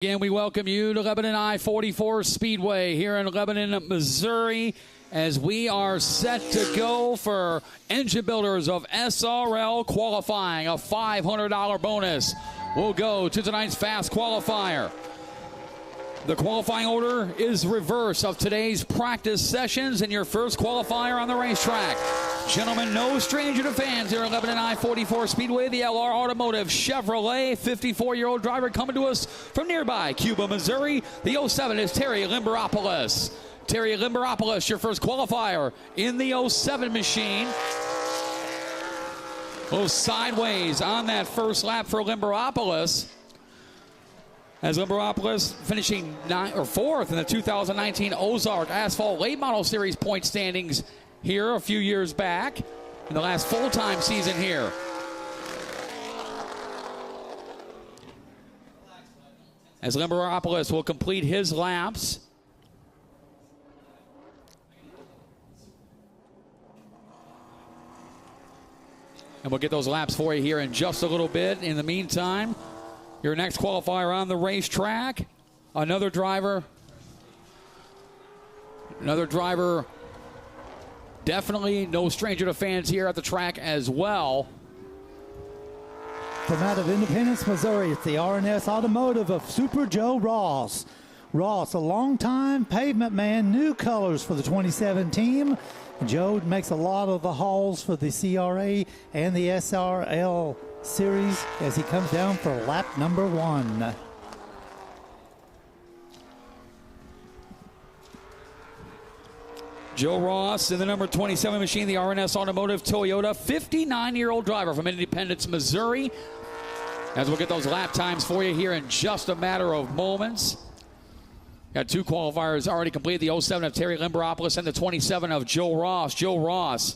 Again, we welcome you to Lebanon I-44 Speedway here in Lebanon, Missouri, as we are set to go for engine builders of SRL qualifying. A $500 bonus will go to tonight's fast qualifier. The qualifying order is reverse of today's practice sessions and your first qualifier on the racetrack. Gentlemen, no stranger to fans here at Lebanon I-44 Speedway. The LR Automotive Chevrolet 54-year-old driver coming to us from nearby Cuba, Missouri. The 07 is Terry Limberopoulos. Terry Limberopoulos, your first qualifier in the 07 machine. Goes sideways on that first lap for Limberopoulos, as Limberopoulos finishing fourth in the 2019 Ozark Asphalt Late Model Series point standings here a few years back in the last full-time season here. As Limberopoulos will complete his laps. And we'll get those laps for you here in just a little bit. In the meantime, your next qualifier on the racetrack, another driver, definitely no stranger to fans here at the track as well. From out of Independence, Missouri, it's the R&S Automotive of Super Joe Ross. Ross, a longtime pavement man, new colors for the 27 team. Joe makes a lot of the hauls for the CRA and the SRL series as he comes down for lap number 1. Joe Ross in the number 27 machine, the R&S Automotive Toyota, 59-year-old driver from Independence, Missouri. As we'll get those lap times for you here in just a matter of moments. Got two qualifiers already completed, the 07 of Terry Limberopoulos and the 27 of Joe Ross. Joe Ross,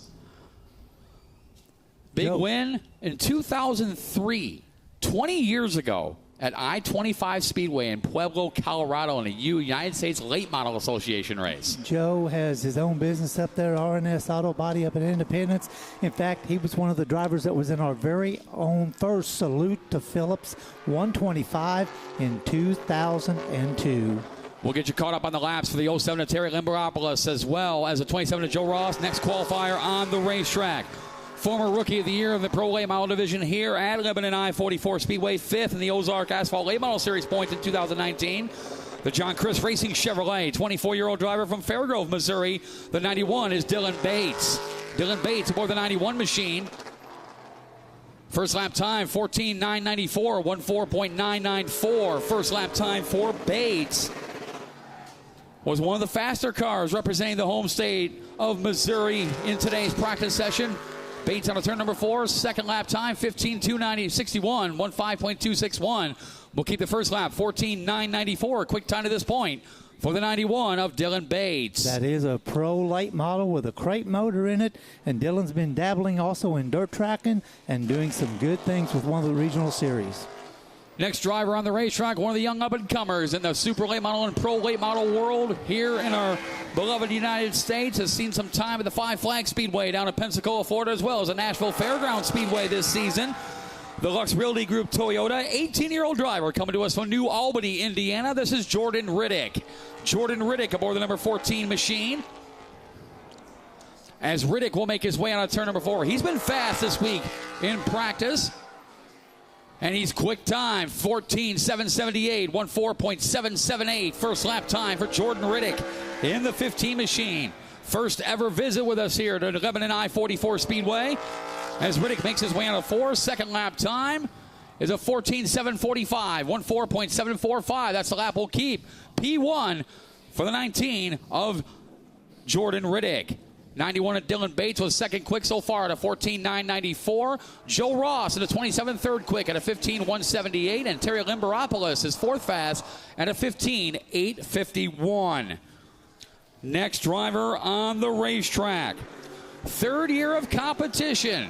big win in 2003, 20 years ago at I-44 Speedway in Pueblo, Colorado in a United States Late Model Association race. Joe has his own business up there, R&S Auto Body up in Independence. In fact, he was one of the drivers that was in our very own first Salute to Phillips 125 in 2002. We'll get you caught up on the laps for the 07 of Terry Limberopoulos as well as the 27 of Joe Ross. Next qualifier on the racetrack. Former Rookie of the Year of the Pro Late Model Division here at Lebanon I-44 Speedway. 5th in the Ozark Asphalt Late Model Series points in 2019. The John Chris Racing Chevrolet, 24-year-old driver from Fairgrove, Missouri. The 91 is Dylan Bates. Dylan Bates aboard the 91 machine. First lap time, 14.994, 14.994. First lap time for Bates. Was one of the faster cars representing the home state of Missouri in today's practice session. Bates on a turn number 4, second lap time, 15.261, 15.261. We'll keep the first lap, 14.994, quick time to this point for the 91 of Dylan Bates. That is a pro late model with a crate motor in it, and Dylan's been dabbling also in dirt tracking and doing some good things with one of the regional series. Next driver on the racetrack, one of the young up-and-comers in the super late model and pro late model world here in our beloved United States, has seen some time at the Five Flag Speedway down in Pensacola, Florida, as well as the Nashville Fairgrounds Speedway this season. The Lux Realty Group Toyota, 18-year-old driver coming to us from New Albany, Indiana. This is Jordan Riddick. Jordan Riddick aboard the number 14 machine. As Riddick will make his way on a turn number 4. He's been fast this week in practice. And he's quick time, 14.778, 14.778. First lap time for Jordan Riddick in the 15 machine. First ever visit with us here to Lebanon I-44 Speedway. As Riddick makes his way on a 4, second lap time is a 14.745, 14.745. That's the lap we'll keep. P1 for the 19 of Jordan Riddick. 91 of Dylan Bates was second quick so far at a 14.994. Joe Ross at a 27 third quick at a 15.178. And Terry Limberopoulos is fourth fast at a 15.851. Next driver on the racetrack. Third year of competition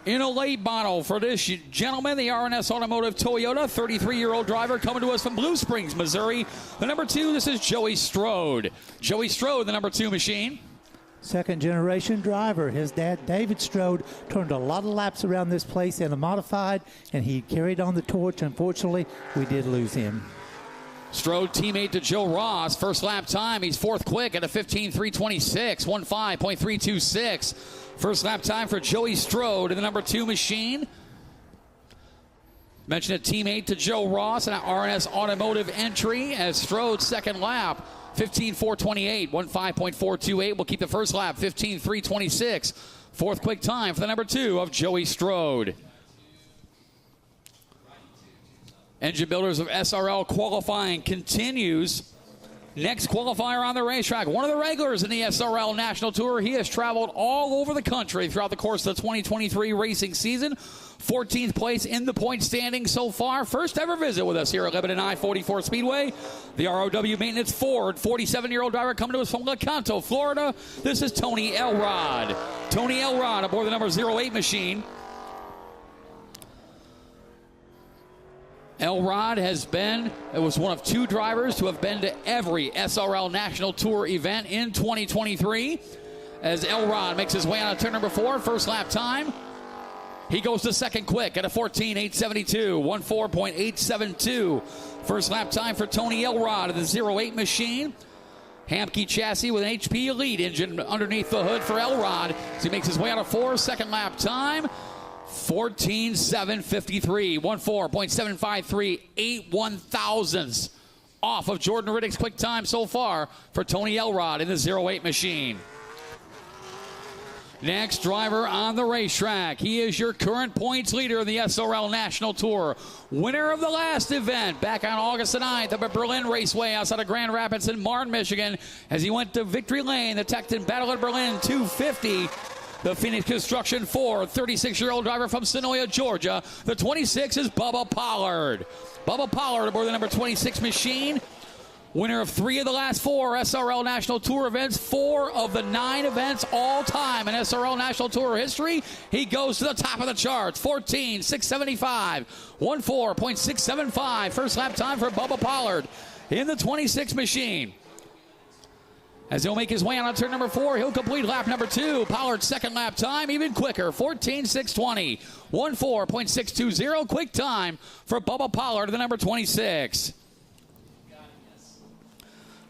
in a late model for this gentleman, the R&S Automotive Toyota, 33-year-old driver coming to us from Blue Springs, Missouri. The number 2, this is Joey Strode. Joey Strode, the number 2 machine. Second generation driver. His dad, David Strode, turned a lot of laps around this place in a modified, and he carried on the torch. Unfortunately, we did lose him. Strode, teammate to Joe Ross. First lap time, he's fourth quick at a 15.326, 15.326. First lap time for Joey Strode in the number 2 machine. Mentioned a teammate to Joe Ross and an RNS Automotive entry as Strode's second lap, 15.428, 15.428. We'll keep the first lap, 15.326. Fourth quick time for the number 2 of Joey Strode. Engine builders of SRL qualifying continues. Next qualifier on the racetrack, one of the regulars in the SRL National Tour. He has traveled all over the country throughout the course of the 2023 racing season. 14th place in the point standing so far. First ever visit with us here at Lebanon I-44 Speedway. The ROW Maintenance Ford, 47-year-old driver coming to us from Lecanto, Florida. This is Tony Elrod. Tony Elrod aboard the number 08 machine. Elrod was one of 2 drivers to have been to every SRL National Tour event in 2023. As Elrod makes his way on to turn number 4, first lap time. He goes to second quick at a 14.872, 14.872. First lap time for Tony Elrod of the 08 machine. Hamke chassis with an HP Elite engine underneath the hood for Elrod as he makes his way out of 4, second lap time. 14.753, 14.753, 8 1/1000ths off of Jordan Riddick's quick time so far for Tony Elrod in the 08 machine. Next driver on the racetrack. He is your current points leader in the SRL National Tour. Winner of the last event back on August the 9th up at Berlin Raceway outside of Grand Rapids in Martin, Michigan, as he went to Victory Lane, the Tecton Battle at Berlin 250. The Phoenix Construction Ford, 36-year-old driver from Sonoya, Georgia. The 26 is Bubba Pollard. Bubba Pollard aboard the number 26 machine. Winner of 3 of the last 4 SRL National Tour events, 4 of the 9 events all time in SRL National Tour history. He goes to the top of the charts, 14.675, 14.675. First lap time for Bubba Pollard in the 26 machine. As he'll make his way on turn number 4, he'll complete lap number 2. Pollard's second lap time, even quicker, 14.620, 14.620. Quick time for Bubba Pollard, the number 26.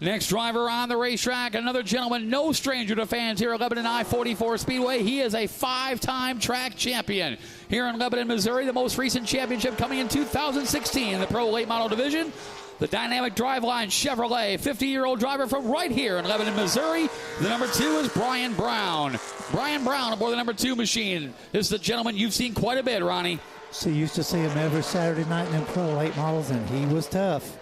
Next driver on the racetrack, another gentleman, no stranger to fans here at Lebanon I-44 Speedway. He is a 5-time track champion here in Lebanon, Missouri. The most recent championship coming in 2016 in the Pro Late Model Division. The dynamic driveline Chevrolet, 50-year-old driver from right here in Lebanon, Missouri. The number 2 is Brian Brown. Brian Brown aboard the number 2 machine. This is the gentleman you've seen quite a bit, Ronnie. So you used to see him every Saturday night in Pro Late Models, and he was tough.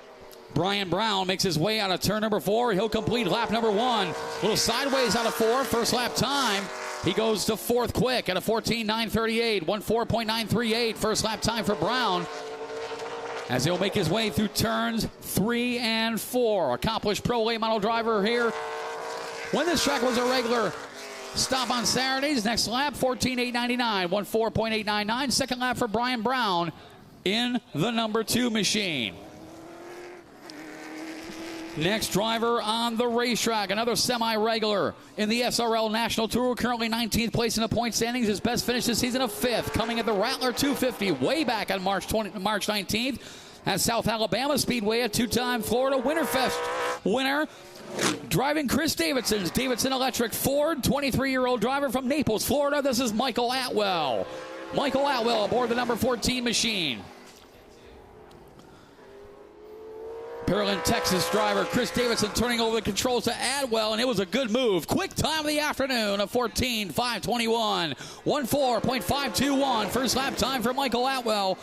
Brian Brown makes his way out of turn number 4. He'll complete lap number 1. A little sideways out of 4. First lap time. He goes to 4th quick at a 14.938, 14.938. First lap time for Brown, as he'll make his way through turns 3 and 4. Accomplished Pro Late Model driver here. When this track was a regular stop on Saturdays, next lap, 14.899, 14.899. Second lap for Brian Brown in the number 2 machine. Next driver on the racetrack, another semi-regular in the SRL National Tour, currently 19th place in the point standings. His best finish this season, a 5th, coming at the Rattler 250 way back on March 19th at South Alabama Speedway, a 2-time Florida Winterfest winner. Driving Chris Davidson's Davidson Electric Ford, 23-year-old driver from Naples, Florida. This is Michael Atwell. Michael Atwell aboard the number 14 machine. Pearland, Texas driver Chris Davidson turning over the controls to Adwell, and it was a good move. Quick time of the afternoon of 14.521, 14.521. First lap time for Michael Atwell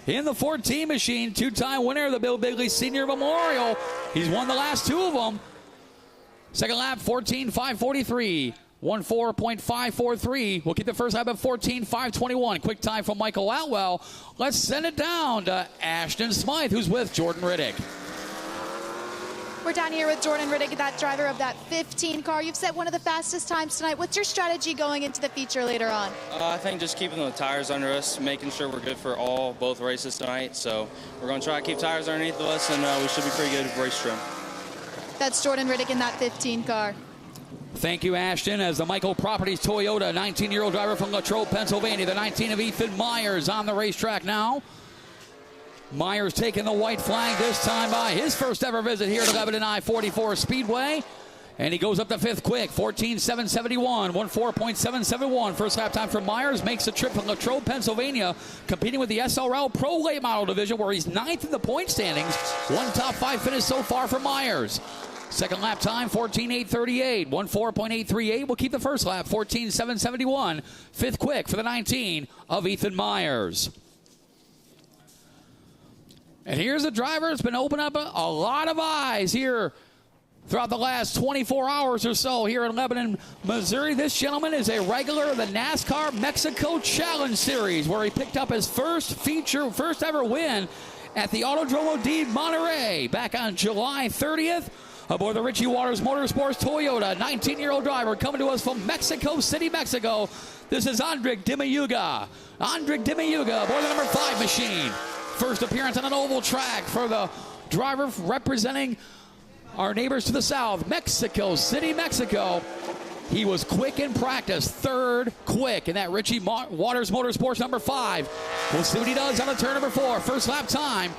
in the 14 machine. 2-time winner of the Bill Bigley Senior Memorial. He's won the last 2 of them. Second lap, 14.543. 14.543. We'll keep the first lap at 14.521. Quick time from Michael Atwell. Let's send it down to Ashton Smythe, who's with Jordan Riddick. We're down here with Jordan Riddick, that driver of that 15 car. You've set one of the fastest times tonight. What's your strategy going into the feature later on? I think just keeping the tires under us, making sure we're good for both races tonight. So we're going to try to keep tires underneath of us, and we should be pretty good race trim. That's Jordan Riddick in that 15 car. Thank you, Ashton. As the Michael Properties Toyota, 19-year-old driver from Latrobe, Pennsylvania, the 19 of Ethan Myers on the racetrack now. Myers taking the white flag this time by his first ever visit here to Lebanon I-44 Speedway. And he goes up to fifth quick, 14.771, 14.771. First lap time for Myers, makes the trip from Latrobe, Pennsylvania, competing with the SRL Pro Late Model Division, where he's ninth in the point standings. One top five finish so far for Myers. Second lap time, 14.838, 14.838. We'll keep the first lap, 14.771. Fifth quick for the 19 of Ethan Myers. And here's a driver that's been opening up a lot of eyes here throughout the last 24 hours or so here in Lebanon, Missouri. This gentleman is a regular of the NASCAR Mexico Challenge Series, where he picked up his first ever win at the Autodromo de Monterrey back on July 30th aboard the Richie Waters Motorsports Toyota. 19-year-old driver coming to us from Mexico City, Mexico. This is Andric Dimayuga. Andric Dimayuga aboard the number 5 machine. First appearance on an oval track for the driver representing our neighbors to the south, Mexico City, Mexico. He was quick in practice, third quick in that Richie Waters Motorsports number 5. We'll see what he does on the turn number 4. First lap time.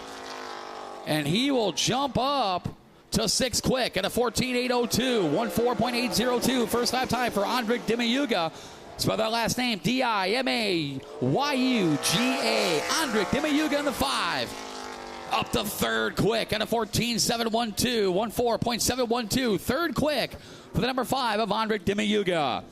And he will jump up to sixth quick at a 14.802, 14.802. First lap time for Andric Dimayuga. Spell that last name, Dimayuga. Andric Dimayuga in the 5. Up to third quick at a 14.712, 14.712. Third quick for the number 5 of Andric Dimayuga.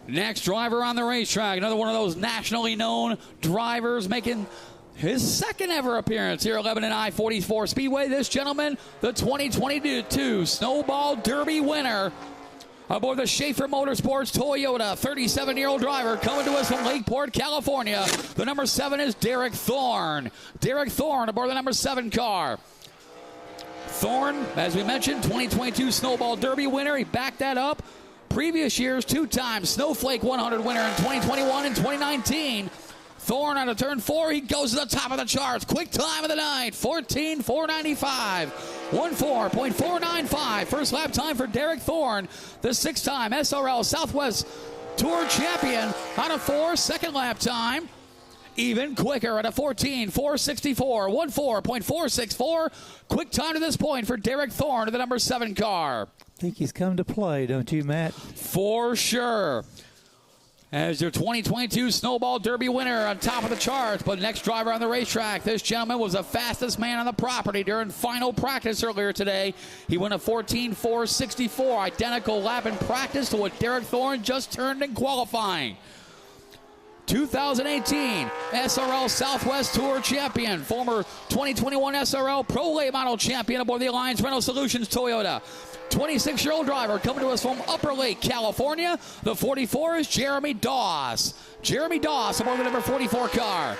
Next driver on the racetrack, another one of those nationally known drivers making his second ever appearance here at Lebanon I-44 Speedway. This gentleman, the 2022 Snowball Derby winner aboard the Schaefer Motorsports Toyota. 37-year-old driver coming to us from Lakeport, California. The number 7 is Derek Thorne. Derek Thorne aboard the number 7 car. Thorne, as we mentioned, 2022 Snowball Derby winner. He backed that up. Previous years, 2-time Snowflake 100 winner in 2021 and 2019. Thorne on a turn 4, he goes to the top of the charts. Quick time of the night, 14.495, 14.495. First lap time for Derek Thorne, the 6-time SRL Southwest Tour champion on a 4. Second lap time, even quicker at a 14.464, 14.464. Quick time to this point for Derek Thorne to the number 7 car. I think he's come to play, don't you, Matt? For sure. As your 2022 Snowball Derby winner on top of the charts. But next driver on the racetrack, this gentleman was the fastest man on the property during final practice earlier today. He went a 14.464, identical lap in practice to what Derek Thorne just turned in qualifying. 2018 SRL Southwest Tour champion, former 2021 SRL Pro Late Model champion aboard the Alliance Rental Solutions Toyota. 26-year-old driver coming to us from Upper Lake, California. The 44 is Jeremy Doss. Jeremy Doss aboard the number 44 car.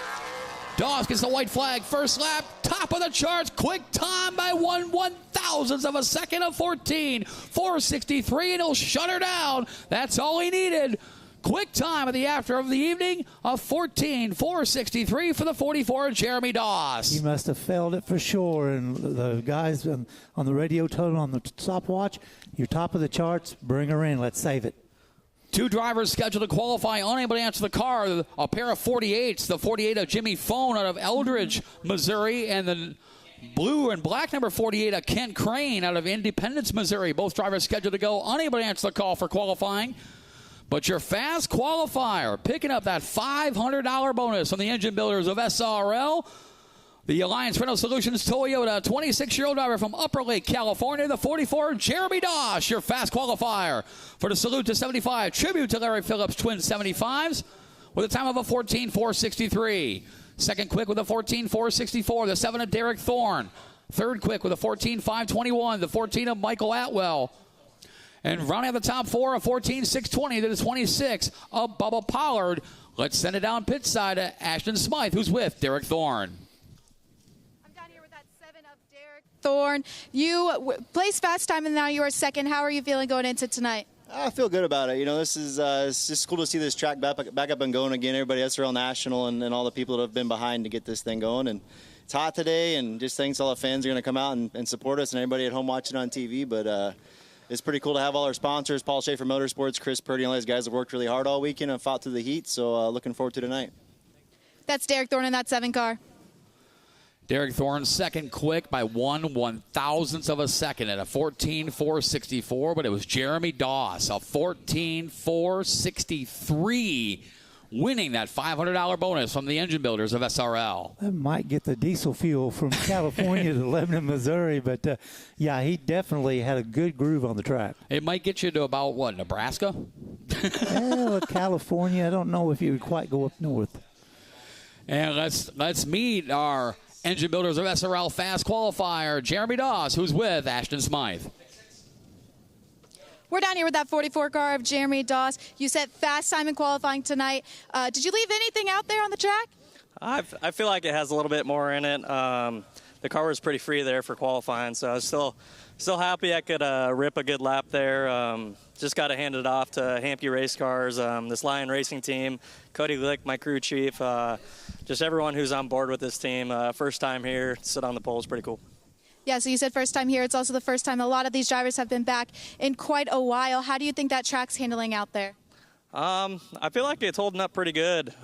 Doss gets the white flag. First lap, top of the charts. Quick time by 1/1000th of a second of 14.463, and he'll shut her down. That's all he needed. Quick time of the evening of 14.463 for the 44, Jeremy Doss. He must have failed it for sure. And the guys on the radio told him on the stopwatch, you're top of the charts, bring her in, let's save it. 2 drivers scheduled to qualify, unable to answer the car. A pair of 48s, the 48 of Jimmy Phone out of Eldridge, Missouri, and the blue and black number 48 of Kent Crane out of Independence, Missouri. Both drivers scheduled to go, unable to answer the call for qualifying. But your fast qualifier, picking up that $500 bonus from the engine builders of SRL. The Alliance Rental Solutions Toyota, 26-year-old driver from Upper Lake, California, the 44, Jeremy Doss, your fast qualifier for the Salute to 75, tribute to Larry Phillips Twin 75s, with a time of a 14.463. Second quick with a 14.464, the 7 of Derek Thorne. Third quick with a 14.521, the 14 of Michael Atwell. And rounding out the top 4, a 14.620 to the 26 of Bubba Pollard. Let's send it down pit side to Ashton Smythe, who's with Derek Thorne. I'm down here with that 7 of Derek Thorne. You placed fast time, and now you are second. How are you feeling going into tonight? I feel good about it. You know, this is it's just cool to see this track back up and going again. Everybody at SRL National and all the people that have been behind to get this thing going. And it's hot today, and just thanks to all the fans are going to come out and support us, and everybody at home watching on TV. But it's pretty cool to have all our sponsors, Paul Schaefer Motorsports, Chris Purdy, and all these guys have worked really hard all weekend and fought through the heat. So looking forward to tonight. That's Derek Thorne in that 7 car. Derek Thorne second quick by 1/1000th of a second at a 14.464, but it was Jeremy Doss, a 14.463, winning that $500 bonus from the engine builders of SRL. That might get the diesel fuel from California to Lebanon, Missouri, but yeah, he definitely had a good groove on the track. It might get you to about, what, Nebraska? Well, California, I don't know if you would quite go up north. And let's meet our engine builders of SRL fast qualifier, Jeremy Doss, who's with Ashton Smythe. We're down here with that 44 car of Jeremy Doss. You set fast time in qualifying tonight. Did you leave anything out there on the track? I feel like it has a little bit more in it. The car was pretty free there for qualifying, so I was still happy I could rip a good lap there. Just got to hand it off to Hampy Race Cars, this Lion Racing team, Cody Glick, my crew chief, just everyone who's on board with this team. First time here, sit on the pole is pretty cool. Yeah, so you said first time here. It's also the first time a lot of these drivers have been back in quite a while. How do you think that track's handling out there? I feel like it's holding up pretty good.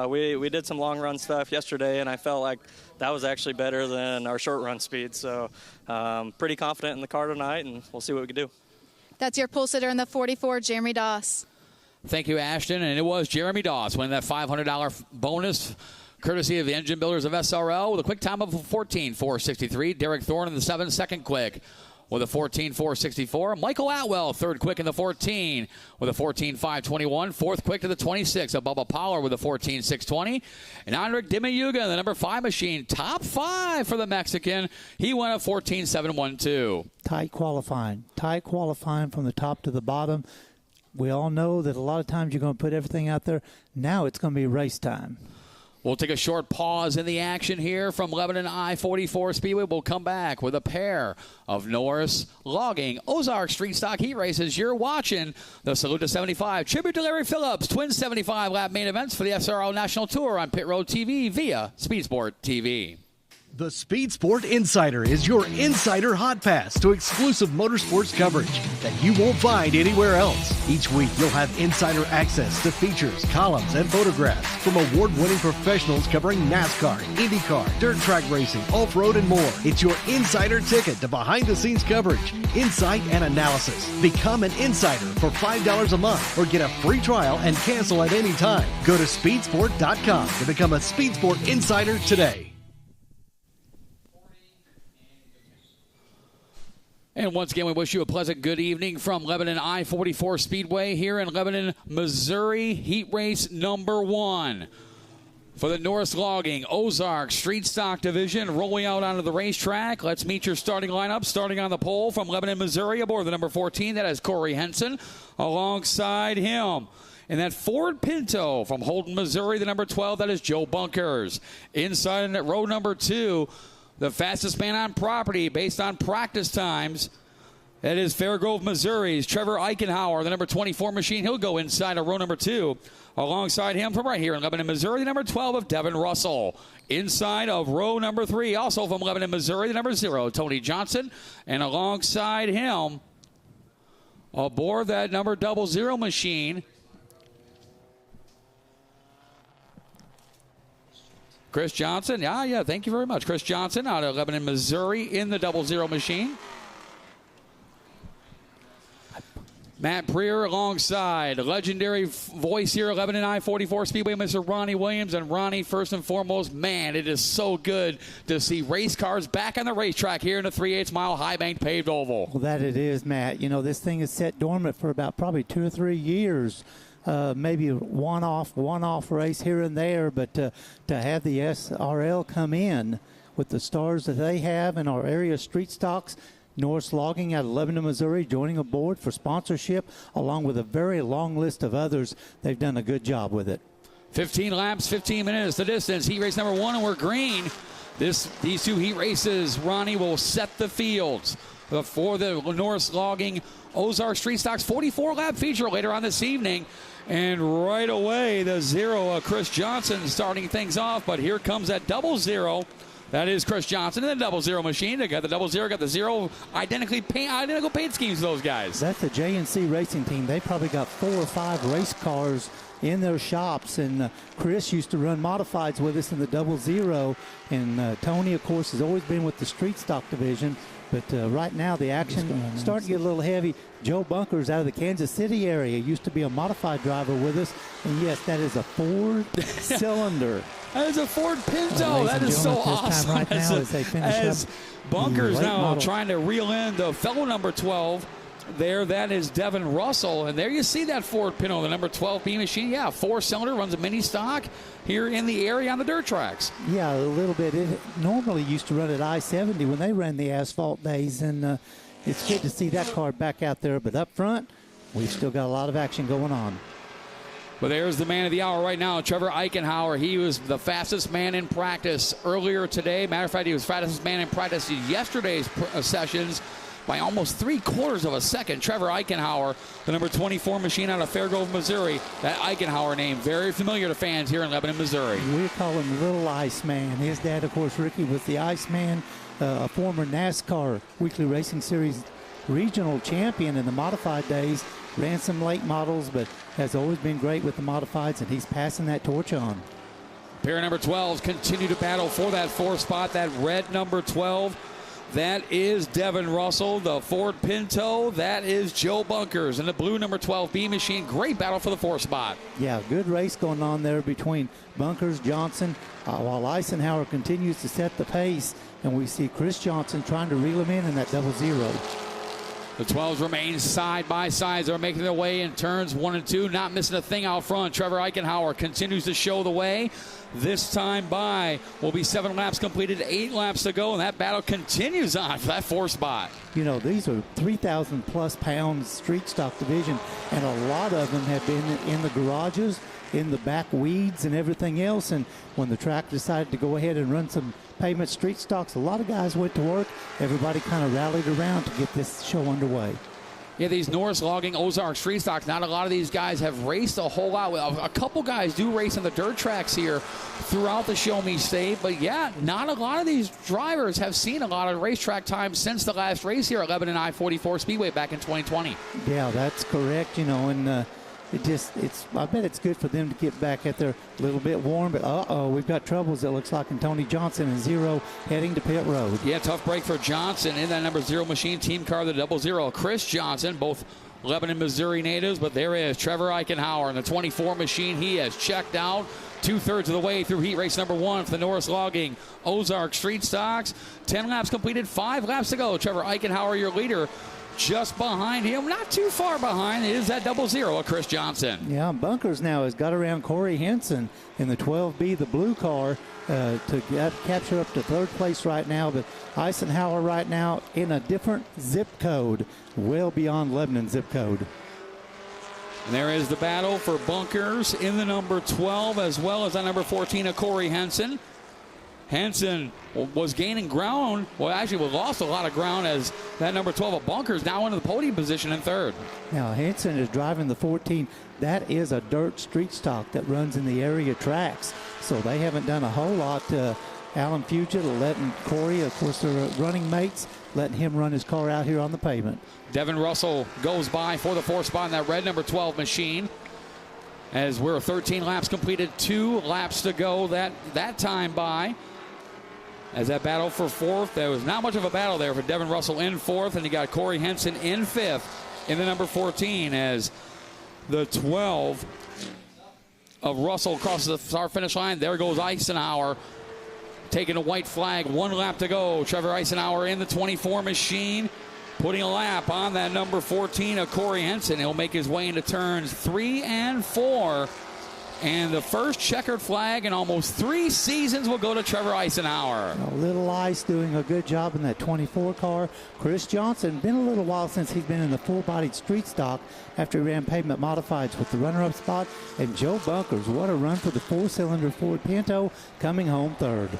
We did some long run stuff yesterday, and I felt like that was actually better than our short run speed. So pretty confident in the car tonight, and we'll see what we can do. That's your pole sitter in the 44, Jeremy Doss. Thank you, Ashton. And it was Jeremy Doss winning that $500 bonus, courtesy of the engine builders of SRL, with a quick time of 14.463. Derek Thorne in the 7, second quick with a 14.464. Michael Atwell, third quick in the 14 with a 14.521. Fourth quick to the 26 of Bubba Power with a 14.620. And Andrik Dimayuga, the number 5 machine, top 5 for the Mexican. He went a 14.712. Tight qualifying from the top to the bottom. We all know that a lot of times you're going to put everything out there. Now it's going to be race time. We'll take a short pause in the action here from Lebanon I-44 Speedway. We'll come back with a pair of Norris Logging Ozark Street Stock Heat Races. You're watching the Salute to 75 Tribute to Larry Phillips Twin 75 lap main events for the SRL National Tour on Pit Road TV via Speed Sport TV. The Speed Sport Insider is your insider hot pass to exclusive motorsports coverage that you won't find anywhere else. Each week, you'll have insider access to features, columns, and photographs from award-winning professionals covering NASCAR, IndyCar, dirt track racing, off-road, and more. It's your insider ticket to behind-the-scenes coverage, insight, and analysis. Become an insider for $5 a month or get a free trial and cancel at any time. Go to speedsport.com to become a Speed Sport Insider today. And once again, we wish you a pleasant good evening from Lebanon I-44 Speedway here in Lebanon, Missouri, heat race number 1. For the Norris Logging Ozark Street Stock Division, rolling out onto the racetrack. Let's meet your starting lineup. Starting on the pole from Lebanon, Missouri, aboard the number 14, that is Corey Henson. Alongside him, in that Ford Pinto from Holden, Missouri, the number 12, that is Joe Bunkers. Inside in at row number 2, the fastest man on property based on practice times, that is Fairgrove, Missouri's Trevor Eichenhauer, the number 24 machine. He'll go inside of row number 2. Alongside him from right here in Lebanon, Missouri, the number 12 of Devin Russell. Inside of row number 3, also from Lebanon, Missouri, the number 0, Tony Johnson. And alongside him, aboard that number 00 machine, Chris Johnson. Yeah, thank you very much. Chris Johnson out of Lebanon, Missouri in the 00 machine. Matt Preer alongside legendary voice here at Lebanon I-44 Speedway, Mr. Ronnie Williams. And Ronnie, first and foremost, man, it is so good to see race cars back on the racetrack here in the 3/8 mile high bank paved oval. Well, that it is, Matt. You know, this thing is set dormant for about probably 2 or 3 years. Maybe one-off race here and there, but to have the SRL come in with the stars that they have in our area street stocks, Norris Logging out of Lebanon, Missouri, joining aboard for sponsorship, along with a very long list of others. They've done a good job with it. 15 laps, 15 minutes, the distance. Heat race number 1, and we're green. These 2 heat races, Ronnie, will set the fields for the Norris Logging Ozark Street Stocks 44-lap feature later on this evening. And right away, the 0, Chris Johnson starting things off. But here comes that 00. That is Chris Johnson in the 00 machine. They got the 00, got the 0. Identical paint schemes for those guys. That's the J&C Racing team. They probably got 4 or 5 race cars in their shops. And Chris used to run modifieds with us in the 00. And Tony, of course, has always been with the street stock division. But right now, the action starting to get a little heavy. Joe Bunkers out of the Kansas City area used to be a modified driver with us. And, yes, that is a Ford cylinder. That is a Ford Pinto. That is so awesome. Right now, as they finish up Bunkers now model. trying to reel in the fellow number 12 there. That is Devin Russell. And there you see that Ford Pinto, the number 12 B machine. Yeah, 4-cylinder, runs a mini stock here in the area on the dirt tracks. Yeah, a little bit. It normally used to run at I-70 when they ran the asphalt days. And it's good to see that car back out there. But up front, we've still got a lot of action going on. But there's the man of the hour right now, Trevor Eichenhauer. He was the fastest man in practice earlier today. Matter of fact, he was fastest man in practice in yesterday's sessions by almost 3/4 of a second. Trevor Eichenhauer, the number 24 machine out of Fairgrove, Missouri. That Eichenhauer name, very familiar to fans here in Lebanon, Missouri. We call him Little Iceman. His dad, of course, Ricky, was the Iceman, a former NASCAR Weekly Racing Series regional champion in the modified days. Ran some late models, but has always been great with the modifieds, and he's passing that torch on. Pair number 12s continue to battle for that 4th spot. That red number 12, that is Devin Russell. The Ford Pinto, that is Joe Bunkers. And the blue number 12 B machine, great battle for the 4th spot. Yeah, good race going on there between Bunkers, Johnson, while Eisenhower continues to set the pace. And we see Chris Johnson trying to reel him in that 00. The 12s remain side by side. They're making their way in turns 1 and 2. Not missing a thing out front. Trevor Eichenhauer continues to show the way. This time by will be 7 laps completed, 8 laps to go, and that battle continues on for that 4th spot. You know, these are 3,000-plus pound street stock division, and a lot of them have been in the garages, in the back weeds and everything else. And when the track decided to go ahead and run some pavement street stocks, a lot of guys went to work. Everybody kind of rallied around to get this show underway. Yeah, these Norris Logging Ozark street stocks, not a lot of these guys have raced a whole lot. A couple guys do race on the dirt tracks here throughout the Show Me State. But, yeah, not a lot of these drivers have seen a lot of racetrack time since the last race here at Lebanon I-44 Speedway back in 2020. Yeah, that's correct, you know, and I bet it's good for them to get back at there a little bit warm, but we've got troubles, it looks like, in Tony Johnson and 0 heading to pit road. Yeah, tough break for Johnson in that number 0 machine, team car, the 00. Chris Johnson, both Lebanon, Missouri natives, but there is Trevor Eichenhauer in the 24 machine. He has checked out 2/3 of the way through heat race number 1 for the Norris Logging Ozark Street Stocks. 10 laps completed, 5 laps to go. Trevor Eichenhauer, your leader. Just behind him, not too far behind, is that 00 of Chris Johnson. Yeah, Bunkers now has got around Corey Henson in the 12B, the blue car, to capture up to 3rd place right now. But Eisenhower right now in a different zip code, well beyond Lebanon zip code. And there is the battle for Bunkers in the number 12, as well as that number 14 of Corey Henson. Henson was gaining ground. Well, actually, we lost a lot of ground as that number 12 of Bunkers now into the podium position in 3rd. Now, Henson is driving the 14. That is a dirt street stock that runs in the area tracks. So they haven't done a whole lot. Alan Fugit letting Corey, of course, they're running mates, letting him run his car out here on the pavement. Devin Russell goes by for the 4th spot in that red number 12 machine. As we're 13 laps completed, 2 laps to go that time by. As that battle for 4th, there was not much of a battle there for Devin Russell in 4th, and you got Corey Henson in 5th in the number 14 as the 12 of Russell crosses the start finish line. There goes Eisenhower taking a white flag. 1 lap to go. Trevor Eisenhower in the 24 machine, putting a lap on that number 14 of Corey Henson. He'll make his way into turns 3 and 4. And the first checkered flag in almost 3 seasons will go to Trevor Eisenhower. Little Ice doing a good job in that 24 car. Chris Johnson, been a little while since he's been in the full-bodied street stock after he ran pavement modifieds with the runner-up spot. And Joe Bunkers, what a run for the 4-cylinder Ford Pinto, coming home 3rd.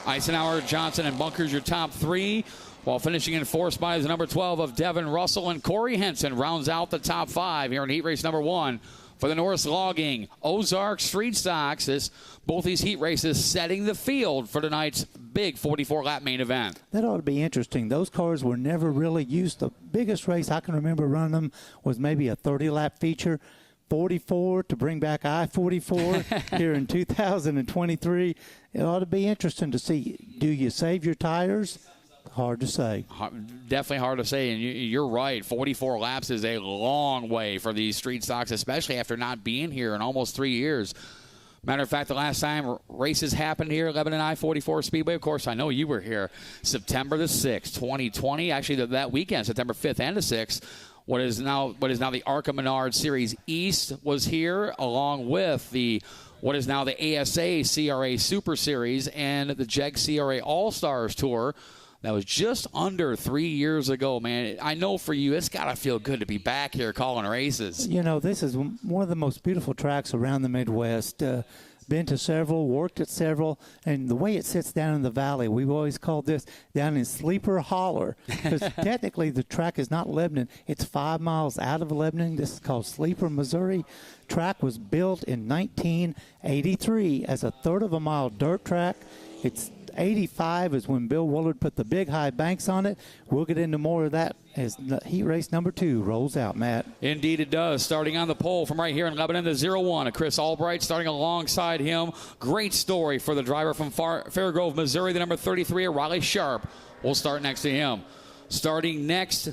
Eisenhower, Johnson, and Bunkers, your top 3. While finishing in 4th spot is the number 12 of Devin Russell, and Corey Henson rounds out the top 5 here in heat race number 1. For the Norris Logging Ozark Street Stocks, both these heat races setting the field for tonight's big 44-lap main event. That ought to be interesting. Those cars were never really used. The biggest race I can remember running them was maybe a 30-lap feature. 44 to bring back I-44 here in 2023. It ought to be interesting to see, do you save your tires? Hard to say. Definitely hard to say, and you're right. 44 laps is a long way for these street stocks, especially after not being here in almost 3 years. Matter of fact, the last time races happened here at Lebanon I-44 Speedway, of course, I know you were here, September the 6th, 2020. Actually, that weekend, September 5th and the 6th, what is now the ARCA Menard Series East was here, along with what is now the ASA CRA Super Series and the JEG CRA All-Stars Tour. That was just under 3 years ago, man. I know for you, it's got to feel good to be back here calling races. You know, this is one of the most beautiful tracks around the Midwest. Been to several, worked at several, and the way it sits down in the valley, we've always called this down in Sleeper Holler, because technically the track is not Lebanon. It's 5 miles out of Lebanon. This is called Sleeper, Missouri. Track was built in 1983 as a third of a mile dirt track. It's 85 is when Bill Willard put the big high banks on it. We'll get into more of that as heat race number 2 rolls out, Matt. Indeed it does. Starting on the pole from right here in Lebanon, the 0-1, Chris Albright starting alongside him. Great story for the driver from Fairgrove, Missouri, the number 33, Riley Sharp. We'll start next to him. Starting next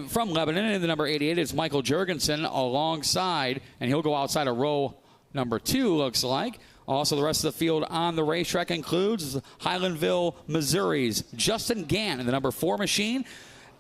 from Lebanon in the number 88 is Michael Jurgensen alongside, and he'll go outside of row number 2, looks like. Also, the rest of the field on the racetrack includes Highlandville, Missouri's Justin Gann in the number 4 machine.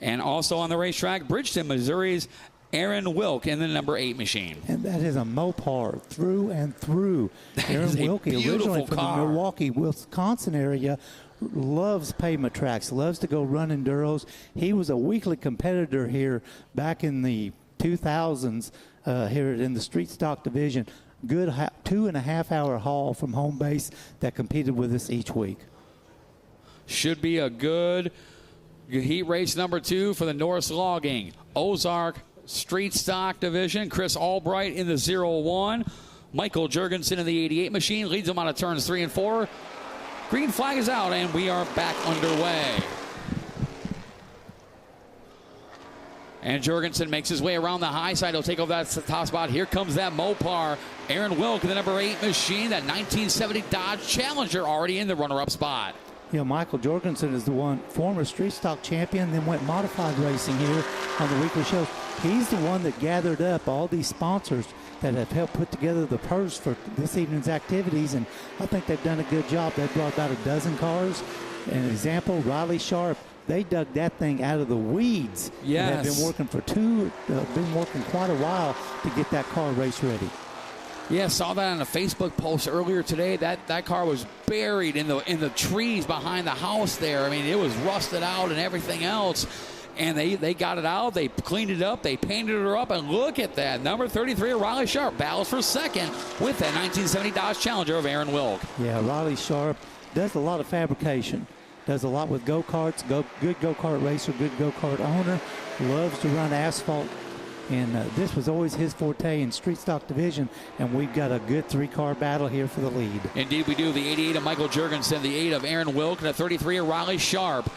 And also on the racetrack, Bridgeton, Missouri's Aaron Wilk in the number 8 machine. And that is a Mopar through and through. Aaron Wilk, originally from the Milwaukee, Wisconsin area, loves pavement tracks, loves to go run enduros. He was a weekly competitor here back in the 2000s here in the street stock division. Good 2.5 hour haul from home base that competed with us each week. Should be a good heat race number 2 for the Norris Logging Ozark Street Stock Division. Chris Albright in the 0-1. Michael Jurgensen in the 88 machine leads them out of turns 3 and 4. Green flag is out, and we are back underway. And Jurgensen makes his way around the high side. He'll take over that top spot. Here comes that Mopar. Aaron Wilk in the number 8 machine. That 1970 Dodge Challenger already in the runner-up spot. You know, Michael Jorgensen is the one, former street stock champion, then went modified racing here on the weekly shows. He's the one that gathered up all these sponsors that have helped put together the purse for this evening's activities, and I think they've done a good job. They've brought about a dozen cars. An example, Riley Sharp. They dug that thing out of the weeds. Yes. And have been working quite a while to get that car race ready. Yeah, saw that on a Facebook post earlier today. That car was buried in the trees behind the house there. I mean, it was rusted out and everything else. And they got it out. They cleaned it up. They painted her up. And look at that. Number 33, Riley Sharp, battles for second with that 1970 Dodge Challenger of Aaron Wilk. Yeah, Riley Sharp does a lot of fabrication. Does a lot with go-karts, good go-kart racer, good go-kart owner, loves to run asphalt. And this was always his forte in street stock division, and we've got a good 3-car battle here for the lead. Indeed we do. The 88 of Michael Jurgensen, the 8 of Aaron Wilk, and the 33 of Riley Sharp.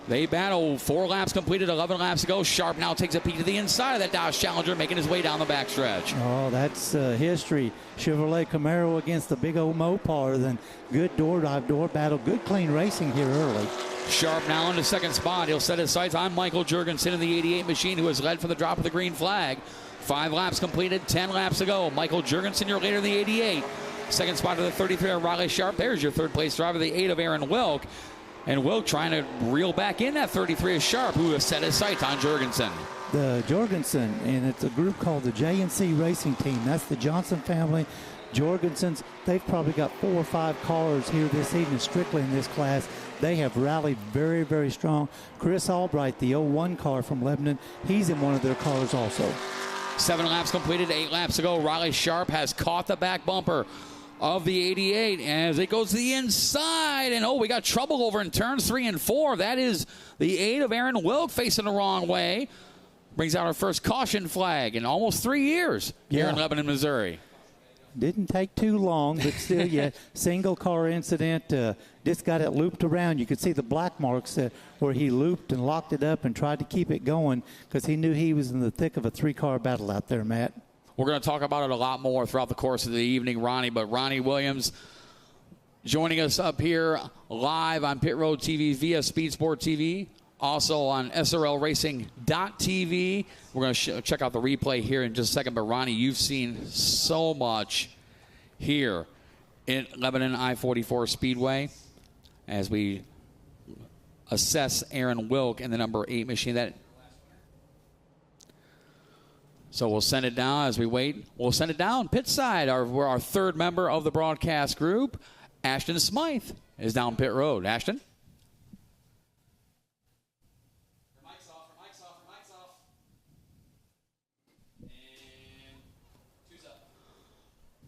They battle 4 laps completed, 11 laps ago. Sharp now takes a peek to the inside of that Dodge Challenger, making his way down the backstretch. Oh, that's history. Chevrolet Camaro against the big old Mopar. Then good door battle, good clean racing here early. Sharp now in the second spot. He'll set his sights on Michael Jurgensen in the 88 machine, who has led from the drop of the green flag. 5 laps completed, 10 laps ago. Michael Jurgensen, you're later in the 88. Second spot to the 33 of Riley Sharp. There's your third place driver, the 8 of Aaron Wilk. And Wilk trying to reel back in that 33 of Sharp, who has set his sights on Jurgensen. The Jorgensen, and it's a group called the J&C Racing Team. That's the Johnson family. Jorgensen's, they've probably got 4 or 5 cars here this evening strictly in this class. They have rallied very, very strong. Chris Albright, the 01 car from Lebanon, he's in one of their cars also. 7 laps completed, 8 laps ago. Riley Sharp has caught the back bumper of the 88 as it goes to the inside, and we got trouble over in turns 3 and 4. That is the 8 of Aaron Wilk facing the wrong way. Brings out our first caution flag in almost 3 years here in Lebanon, Missouri. Didn't take too long, but still, single car incident. Just got it looped around. You could see the black marks where he looped and locked it up and tried to keep it going because he knew he was in the thick of a 3-car battle out there, Matt. We're going to talk about it a lot more throughout the course of the evening, Ronnie. But Ronnie Williams joining us up here live on Pit Road TV via Speed Sport TV. Also on SRLRacing.tv. We're going to check out the replay here in just a second. But, Ronnie, you've seen so much here in Lebanon I-44 Speedway as we assess Aaron Wilk in the number 8 machine. So we'll send it down as we wait. We'll send it down pit side. We're our third member of the broadcast group. Ashton Smythe is down pit road. Ashton?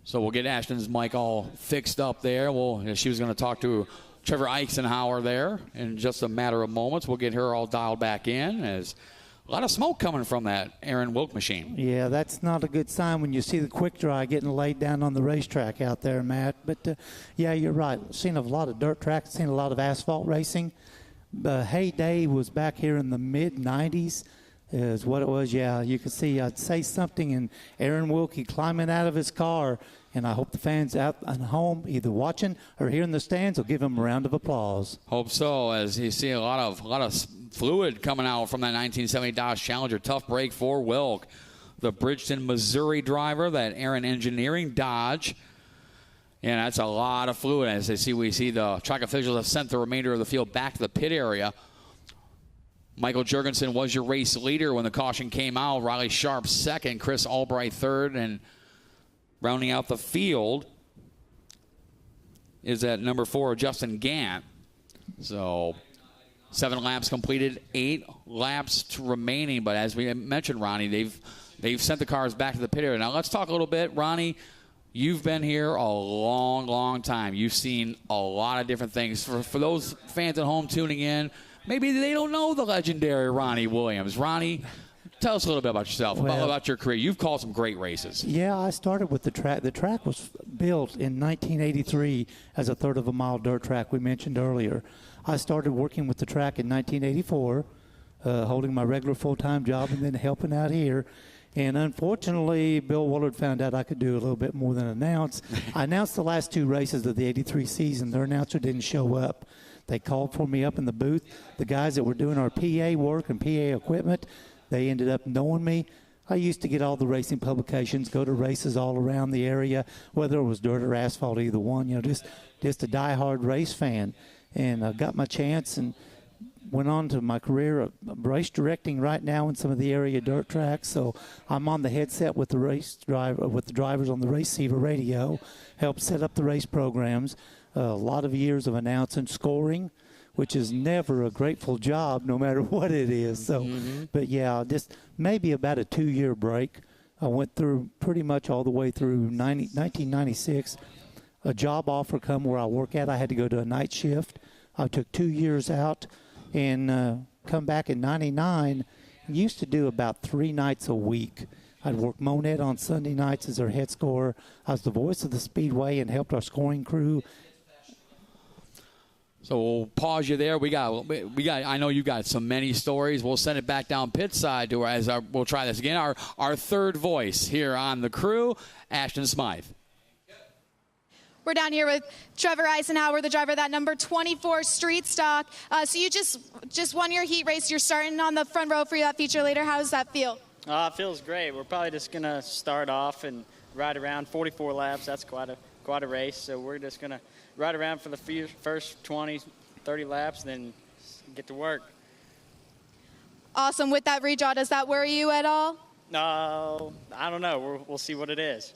So we'll get Ashton's mic all fixed up there. She was going to talk to Trevor Eisenhower there in just a matter of moments. We'll get her all dialed back in. As a lot of smoke coming from that Aaron Wilk machine. Yeah, that's not a good sign when you see the quick dry getting laid down on the racetrack out there, Matt. But, yeah, you're right. Seen a lot of dirt tracks, seen a lot of asphalt racing. Heyday was back here in the mid-'90s. Is what it was. Yeah, you can see I'd say something and Aaron Wilkie climbing out of his car, and I hope the fans out at home either watching or here in the stands will give him a round of applause. Hope so, as you see a lot of fluid coming out from that 1970 Dodge Challenger. Tough break for Wilk, the Bridgeton, Missouri driver, that Aaron Engineering Dodge. And that's a lot of fluid. As we see the track officials have sent the remainder of the field back to the pit area. Michael Jurgensen was your race leader when the caution came out. Riley Sharp second, Chris Albright third, and rounding out the field is at number 4, Justin Gant. So 7 laps completed, 8 laps remaining. But as we mentioned, Ronnie, they've sent the cars back to the pit area. Now let's talk a little bit, Ronnie. You've been here a long, long time. You've seen a lot of different things. For those fans at home tuning in, maybe they don't know the legendary Ronnie Williams. Ronnie, tell us a little bit about yourself, about your career. You've called some great races. Yeah, I started with the track. The track was built in 1983 as a third of a mile dirt track we mentioned earlier. I started working with the track in 1984, holding my regular full-time job and then helping out here. And unfortunately, Bill Willard found out I could do a little bit more than announce. I announced the last 2 races of the 83 season. Their announcer didn't show up. They called for me up in the booth. The guys that were doing our PA work and PA equipment, they ended up knowing me. I used to get all the racing publications, go to races all around the area, whether it was dirt or asphalt, either one, just a diehard race fan. And I got my chance and went on to my career of race directing right now in some of the area dirt tracks. So I'm on the headset with the drivers on the receiver radio, help set up the race programs. A lot of years of announcing, scoring, which is never a grateful job no matter what it is. So, But yeah, just maybe about a 2-year break. I went through pretty much all the way through 1996. A job offer come where I work at. I had to go to a night shift. I took 2 years out and come back in 99. Used to do about 3 nights a week. I'd work Monette on Sunday nights as our head scorer. I was the voice of the Speedway and helped our scoring crew. So we'll pause you there. We got. I know you got so many stories. We'll send it back down pit side to we'll try this again. Our third voice here on the crew, Ashton Smythe. We're down here with Trevor Eisenhower, the driver of that number 24 street stock. So you just won your heat race. You're starting on the front row for that feature later. How does that feel? It feels great. We're probably just gonna start off and ride around 44 laps. That's quite a race. So we're just gonna ride around for the first 20, 30 laps, then get to work. Awesome. With that redraw, does that worry you at all? No, I don't know. We'll see what it is.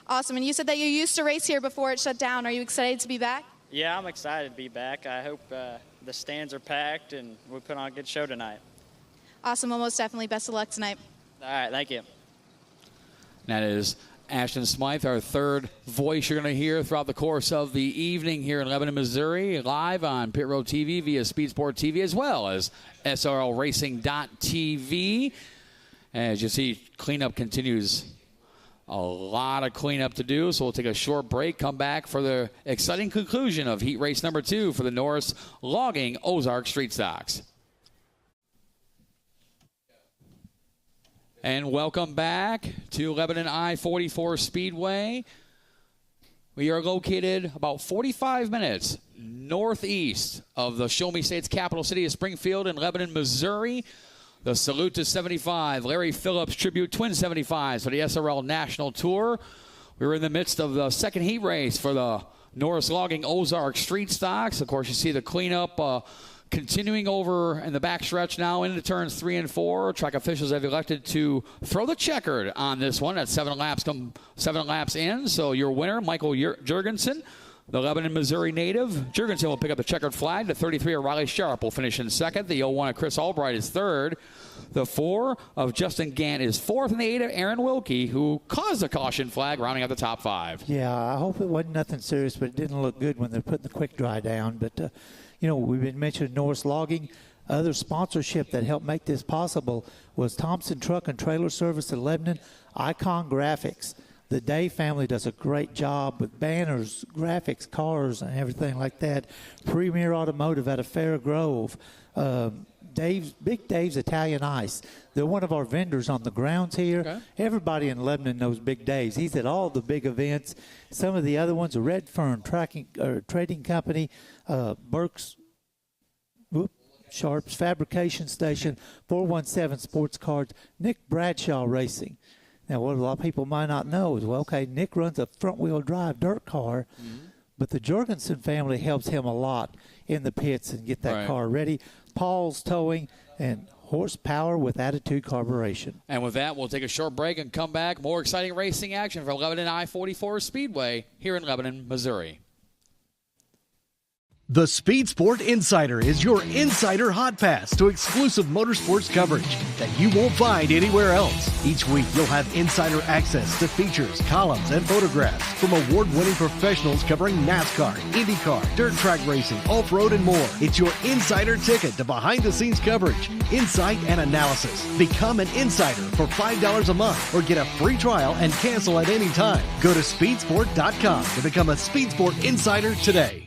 Awesome. And you said that you used to race here before it shut down. Are you excited to be back? Yeah, I'm excited to be back. I hope the stands are packed and we put on a good show tonight. Awesome. Well, most definitely. Best of luck tonight. All right. Thank you. That is Ashton Smythe, our third voice you're going to hear throughout the course of the evening here in Lebanon, Missouri, live on Pit Road TV via Speed Sport TV as well as SRLRacing.tv. As you see, cleanup continues. A lot of cleanup to do, so we'll take a short break, come back for the exciting conclusion of heat race number 2 for the Norris Logging Ozark Street Stocks. And welcome back to Lebanon I-44 Speedway. We are located about 45 minutes northeast of the Show Me State's capital city of Springfield in Lebanon, Missouri. The Salute to 75, Larry Phillips Tribute Twin 75s for the SRL National Tour. We were in the midst of the second heat race for the Norris Logging Ozark Street Stocks. Of course, you see the cleanup continuing over in the backstretch now into turns 3 and 4. Track officials have elected to throw the checkered on this one at 7 laps in. So your winner, Michael Jurgensen, the Lebanon, Missouri native. Jurgensen will pick up the checkered flag. The 33 of Riley Sharp will finish in second. The 01 of Chris Albright is third. The 4 of Justin Gant is fourth. And the 8 of Aaron Wilkie, who caused the caution flag, rounding out the top 5. Yeah, I hope it wasn't nothing serious, but it didn't look good when they're putting the quick dry down. But, we've been mentioning Norris Logging. Other sponsorship that helped make this possible was Thompson Truck and Trailer Service in Lebanon, Icon Graphics. The Day family does a great job with banners, graphics, cars, and everything like that. Premier Automotive out of Fair Grove. Big Dave's Italian Ice. They're one of our vendors on the grounds here. Okay. Everybody in Lebanon knows Big Dave's. He's at all the big events. Some of the other ones are Red Fern Trading Company, Burke's Sharp's Fabrication Station, 417 Sports Cards, Nick Bradshaw Racing. Now, what a lot of people might not know is, Nick runs a front-wheel drive dirt car, but the Jurgensen family helps him a lot in the pits and get that car ready. Paul's Towing and Horsepower with Attitude Carburation. And with that, we'll take a short break and come back. More exciting racing action from Lebanon I-44 Speedway here in Lebanon, Missouri. The Speed Sport Insider is your insider hot pass to exclusive motorsports coverage that you won't find anywhere else. Each week, you'll have insider access to features, columns, and photographs from award-winning professionals covering NASCAR, IndyCar, dirt track racing, off-road, and more. It's your insider ticket to behind-the-scenes coverage, insight, and analysis. Become an insider for $5 a month or get a free trial and cancel at any time. Go to speedsport.com to become a Speed Sport Insider today.